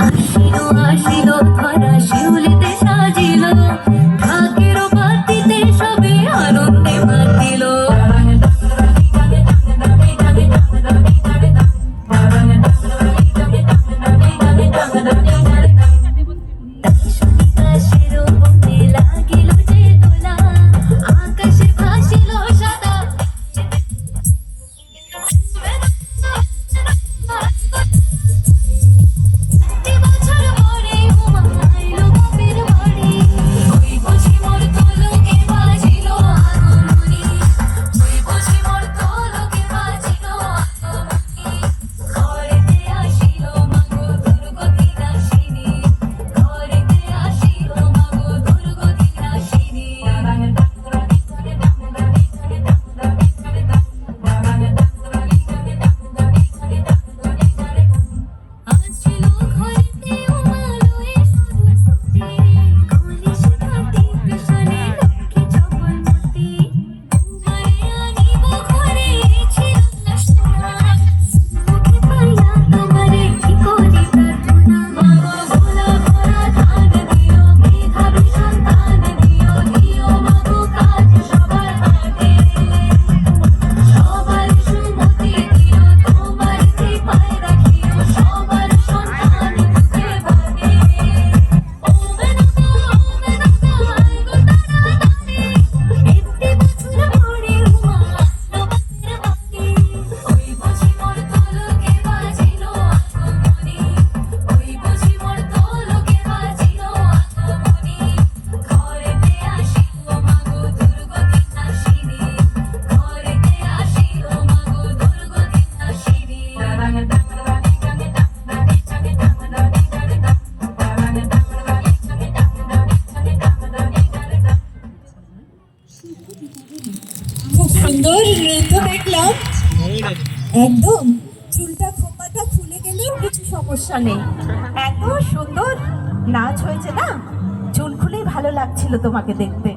আসিলো আসিলো ধরা শিউলিতে সাজিল ঢাকের বাতিতে সবে আনন্দে মাতিল খুব সুন্দর নৃত্য দেখলাম। একদম চুলটা খোপাটা খুলে গেলেও কিছু সমস্যা নেই, এত সুন্দর নাচ হয়েছে না, চুল খুলেই ভালো লাগছিল তোমাকে দেখতে।